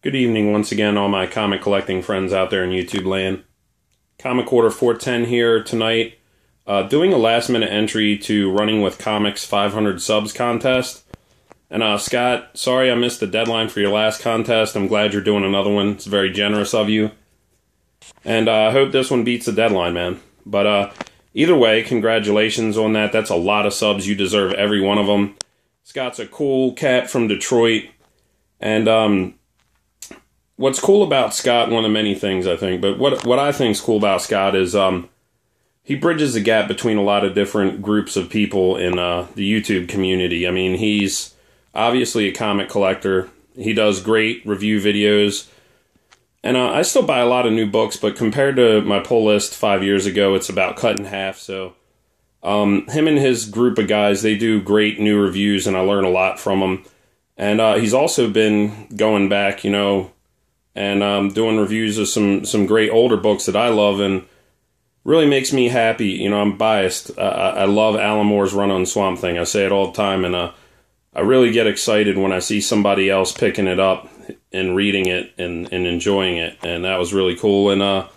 Good evening once again, all my comic collecting friends out there in YouTube land. Comic Order 410 here tonight, doing a last minute entry to Running with Comics 500 subs contest. And Scott, sorry I missed the deadline for your last contest. I'm glad you're doing another one. It's very generous of you. And I hope this one beats the deadline, man. But either way, congratulations on that. That's a lot of subs. You deserve every one of them. Scott's a cool cat from Detroit. And what's cool about Scott, one of the many things I think, but what I think is cool about Scott is he bridges the gap between a lot of different groups of people in the YouTube community. I mean, he's obviously a comic collector. He does great review videos. And I still buy a lot of new books, but compared to my pull list 5 years ago, it's about cut in half. So him and his group of guys, they do great new reviews, and I learn a lot from them. And he's also been going back, and doing reviews of some great older books that I love, and really makes me happy. I'm biased. I love Alan Moore's run on Swamp Thing. I say it all the time, and I really get excited when I see somebody else picking it up and reading it and enjoying it, and that was really cool. And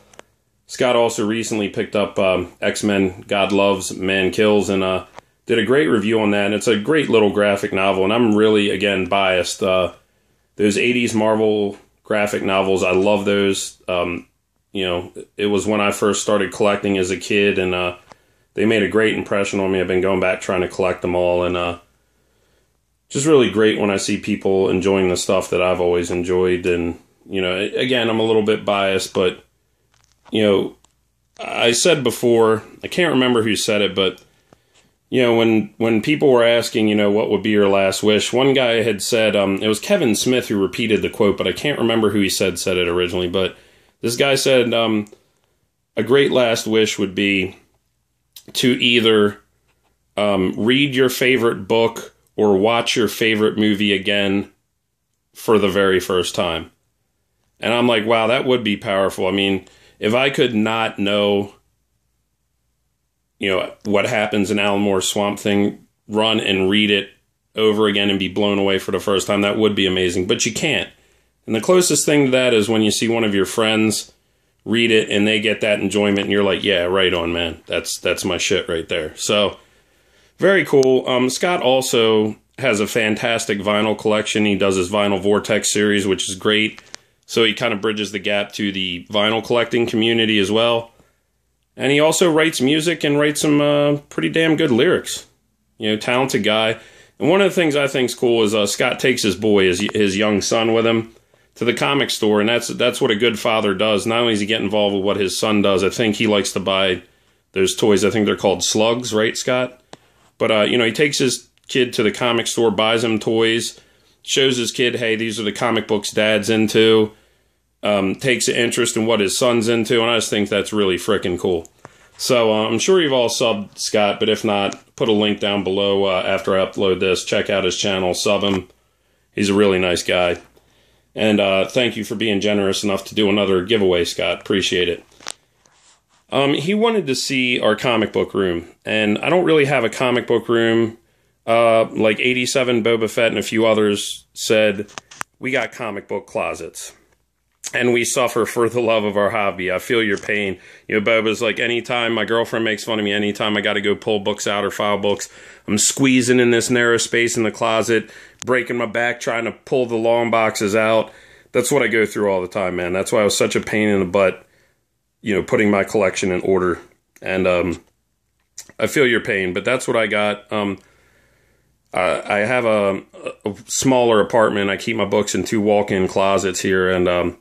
Scott also recently picked up X-Men God Loves, Man Kills, and did a great review on that, and it's a great little graphic novel, and I'm really, again, biased. Those 80s Marvel graphic novels, I love those. It was when I first started collecting as a kid, and they made a great impression on me. I've been going back trying to collect them all, and just really great when I see people enjoying the stuff that I've always enjoyed. And, again, I'm a little bit biased, but, I said before, I can't remember who said it, but, when people were asking, what would be your last wish, one guy had said, it was Kevin Smith who repeated the quote, but I can't remember who he said it originally, but this guy said, a great last wish would be to either read your favorite book or watch your favorite movie again for the very first time. And I'm like, wow, that would be powerful. I mean, if I could not know what happens in Alan Moore's Swamp Thing run and read it over again and be blown away for the first time, that would be amazing. But you can't. And the closest thing to that is when you see one of your friends read it and they get that enjoyment and you're like, yeah, right on, man. That's my shit right there. So, very cool. Scott also has a fantastic vinyl collection. He does his Vinyl Vortex series, which is great. So he kind of bridges the gap to the vinyl collecting community as well. And he also writes music and writes some pretty damn good lyrics. Talented guy. And one of the things I think is cool is Scott takes his boy, his young son, with him to the comic store. And that's what a good father does. Not only does he get involved with what his son does, I think he likes to buy those toys. I think they're called slugs, right, Scott? But, he takes his kid to the comic store, buys him toys, shows his kid, hey, these are the comic books Dad's into. Takes an interest in what his son's into, and I just think that's really freaking cool. So I'm sure you've all subbed Scott, but if not, put a link down below after I upload this. Check out his channel, sub him. He's a really nice guy. And thank you for being generous enough to do another giveaway, Scott. Appreciate it. He wanted to see our comic book room, and I don't really have a comic book room. Like 87 Boba Fett and a few others said, we got comic book closets. And we suffer for the love of our hobby. I feel your pain. Boba's like, anytime my girlfriend makes fun of me, anytime I got to go pull books out or file books, I'm squeezing in this narrow space in the closet, breaking my back, trying to pull the long boxes out. That's what I go through all the time, man. That's why I was such a pain in the butt, putting my collection in order. And I feel your pain, but that's what I got. I have a smaller apartment. I keep my books in 2 walk-in closets here, and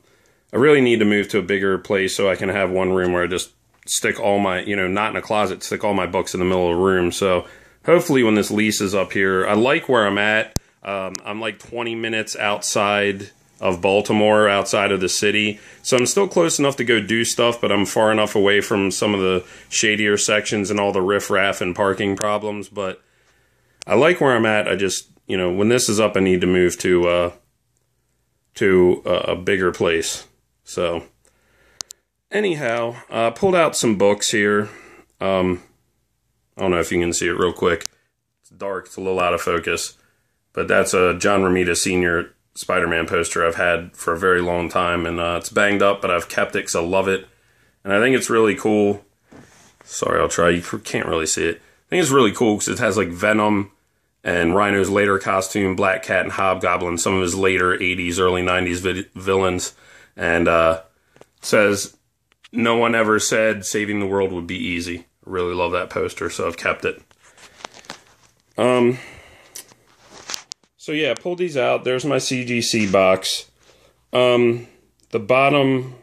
I really need to move to a bigger place so I can have one room where I just stick all my, not in a closet, stick all my books in the middle of the room. So hopefully when this lease is up here, I like where I'm at. I'm like 20 minutes outside of Baltimore, outside of the city. So I'm still close enough to go do stuff, but I'm far enough away from some of the shadier sections and all the riffraff and parking problems. But I like where I'm at. I just, when this is up, I need to move to a bigger place. So, anyhow, pulled out some books here. I don't know if you can see it real quick. It's dark. It's a little out of focus. But that's a John Romita Sr. Spider-Man poster I've had for a very long time, and it's banged up, but I've kept it because I love it, and I think it's really cool. Sorry, I'll try. You can't really see it. I think it's really cool because it has like Venom and Rhino's later costume, Black Cat and Hobgoblin, some of his later 80s, early 90s villains, and says, "No one ever said saving the world would be easy." I really love that poster, so I've kept it. So yeah, pulled these out. There's my CGC box. The bottom,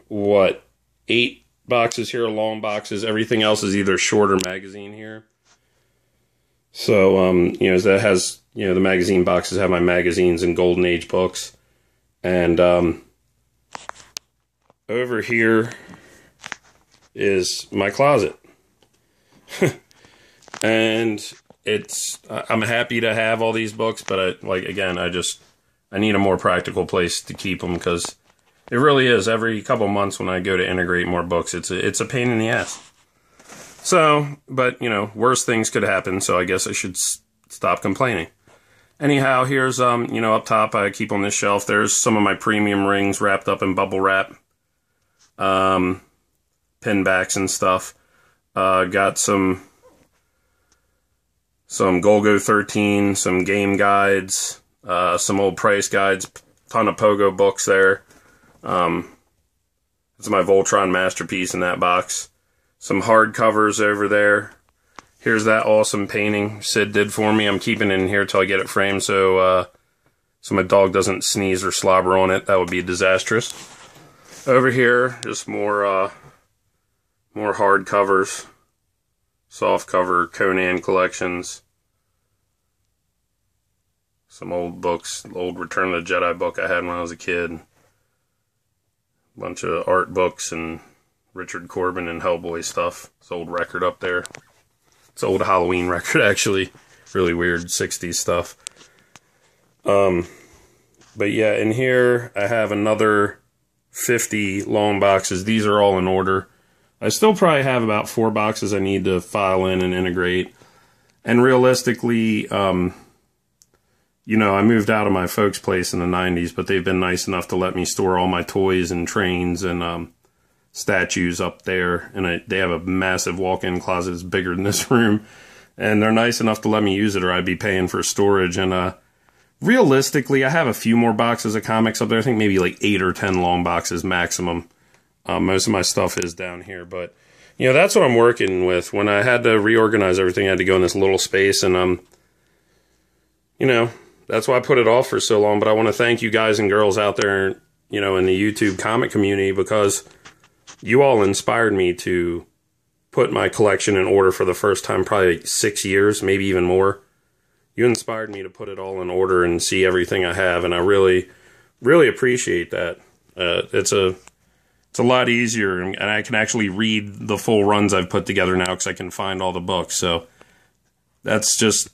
8 boxes here are long boxes. Everything else is either short or magazine here. So, that has, the magazine boxes have my magazines and Golden Age books. And, over here is my closet. And I'm happy to have all these books, but I need a more practical place to keep them, because it really is. Every couple months when I go to integrate more books, it's a pain in the ass. So, but, worse things could happen, so I guess I should stop complaining. Anyhow, here's, up top, I keep on this shelf, there's some of my premium rings wrapped up in bubble wrap, pin backs and stuff. Got some Golgo 13, some game guides, some old price guides, ton of Pogo books there. It's my Voltron Masterpiece in that box. Some hardcovers over there. Here's that awesome painting Sid did for me. I'm keeping it in here till I get it framed so my dog doesn't sneeze or slobber on it. That would be disastrous. Over here, just more hardcovers. Soft cover Conan collections. Some old books. Old Return of the Jedi book I had when I was a kid. Bunch of art books and Richard Corbin and Hellboy stuff. It's old record up there. It's an old Halloween record, actually. Really weird 60s stuff. But yeah, in here I have another 50 long boxes. These are all in order. I still probably have about 4 boxes I need to file in and integrate. And realistically, I moved out of my folks' place in the 90s, but they've been nice enough to let me store all my toys and trains and statues up there. And they have a massive walk-in closet that's bigger than this room. And they're nice enough to let me use it, or I'd be paying for storage. And realistically, I have a few more boxes of comics up there. I think maybe like 8 or 10 long boxes maximum. Most of my stuff is down here. But, that's what I'm working with. When I had to reorganize everything, I had to go in this little space. And, that's why I put it off for so long. But I want to thank you guys and girls out there, in the YouTube comic community, because you all inspired me to put my collection in order for the first time, probably 6 years, maybe even more. You inspired me to put it all in order and see everything I have, and I really, really appreciate that. It's a lot easier, and I can actually read the full runs I've put together now because I can find all the books. So that's just,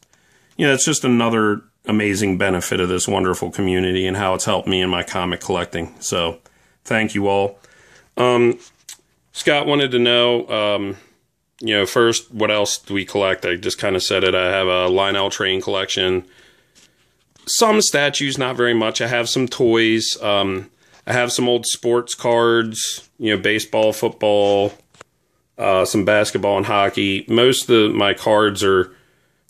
it's just another amazing benefit of this wonderful community and how it's helped me in my comic collecting. So thank you all. Scott wanted to know, first, what else do we collect? I just kind of said it. I have a Lionel Train collection. Some statues, not very much. I have some toys. I have some old sports cards, baseball, football, some basketball and hockey. Most of my cards are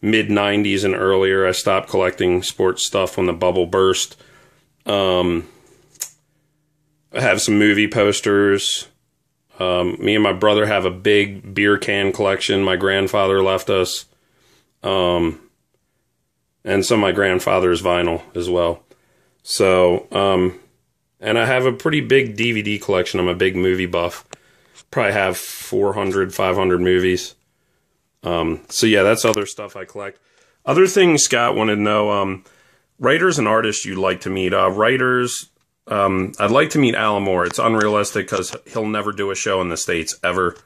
mid-90s and earlier. I stopped collecting sports stuff when the bubble burst. I have some movie posters. Me and my brother have a big beer can collection my grandfather left us. And some of my grandfather's vinyl as well. So, and I have a pretty big DVD collection. I'm a big movie buff. Probably have 400, 500 movies. So yeah, that's other stuff I collect. Other things Scott wanted to know, writers and artists you'd like to meet. Writers, I'd like to meet Alan Moore. It's unrealistic because he'll never do a show in the States, ever.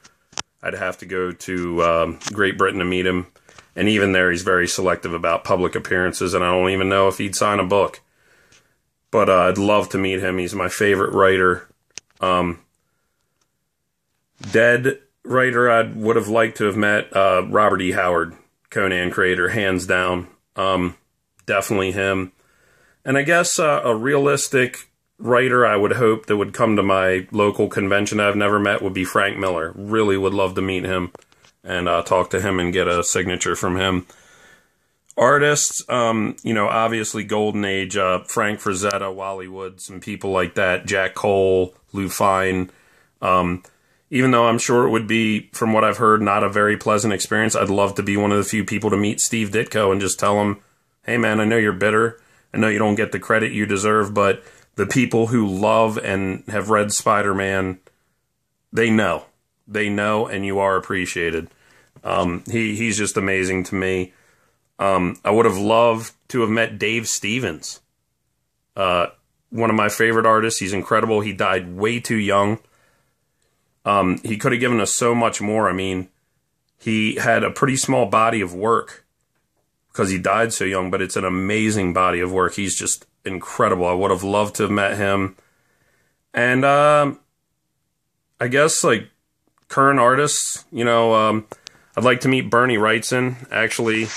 I'd have to go to Great Britain to meet him. And even there, he's very selective about public appearances, and I don't even know if he'd sign a book. But I'd love to meet him. He's my favorite writer. Dead writer I would have liked to have met, Robert E. Howard, Conan creator, hands down. Definitely him. And I guess a realistic writer I would hope that would come to my local convention I've never met would be Frank Miller. Really would love to meet him and talk to him and get a signature from him. Artists, you know, obviously Golden Age, Frank Frazetta, Wally Wood, some people like that, Jack Cole, Lou Fine. Even though I'm sure it would be, from what I've heard, not a very pleasant experience, I'd love to be one of the few people to meet Steve Ditko and just tell him, hey man, I know you're bitter. I know you don't get the credit you deserve, but the people who love and have read Spider-Man, they know. They know, and you are appreciated. He's just amazing to me. I would have loved to have met Dave Stevens. One of my favorite artists. He's incredible. He died way too young. He could have given us so much more. I mean, he had a pretty small body of work because he died so young, but it's an amazing body of work. He's just incredible. I would have loved to have met him. And I guess, like, current artists, you know, I'd like to meet Bernie Wrightson. Actually,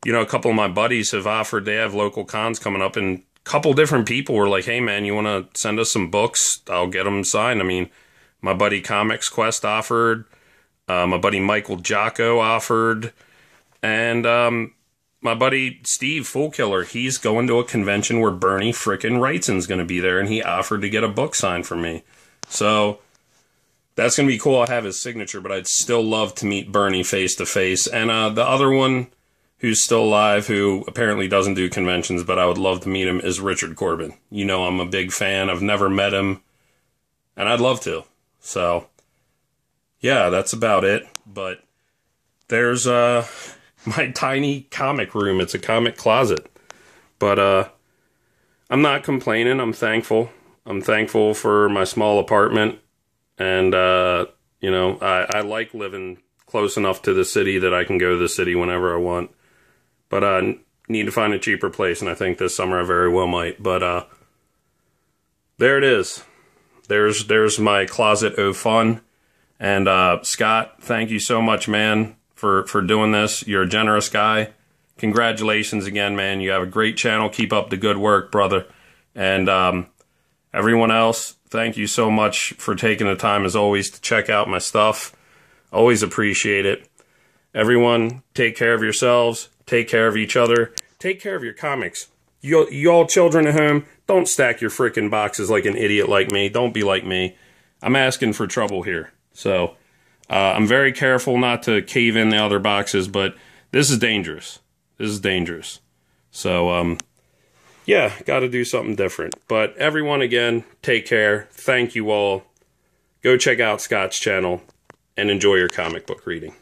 you know, a couple of my buddies have offered, they have local cons coming up, and a couple different people were like, hey man, you want to send us some books? I'll get them signed. I mean, my buddy Comics Quest offered, my buddy Michael Jocko offered, and my buddy Steve Foolkiller, he's going to a convention where Bernie frickin' Wrightson's going to be there, and he offered to get a book signed from me. So that's going to be cool. I'll have his signature, but I'd still love to meet Bernie face to face. And the other one who's still alive, who apparently doesn't do conventions, but I would love to meet him, is Richard Corbin. You know, I'm a big fan. I've never met him, and I'd love to. So, yeah, that's about it. But there's my tiny comic room. It's a comic closet. But I'm not complaining. I'm thankful. I'm thankful for my small apartment. And, you know, I like living close enough to the city that I can go to the city whenever I want. But I need to find a cheaper place, and I think this summer I very well might. But there it is. There's my closet of fun. And Scott, thank you so much, man, for doing this. You're a generous guy. Congratulations again, man. You have a great channel. Keep up the good work, brother. And everyone else, thank you so much for taking the time, as always, to check out my stuff. Always appreciate it. Everyone, take care of yourselves. Take care of each other. Take care of your comics. You all children at home, don't stack your frickin' boxes like an idiot like me. Don't be like me. I'm asking for trouble here. So, I'm very careful not to cave in the other boxes, but this is dangerous. This is dangerous. So, yeah, got to do something different. But everyone, again, take care. Thank you all. Go check out Scott's channel and enjoy your comic book reading.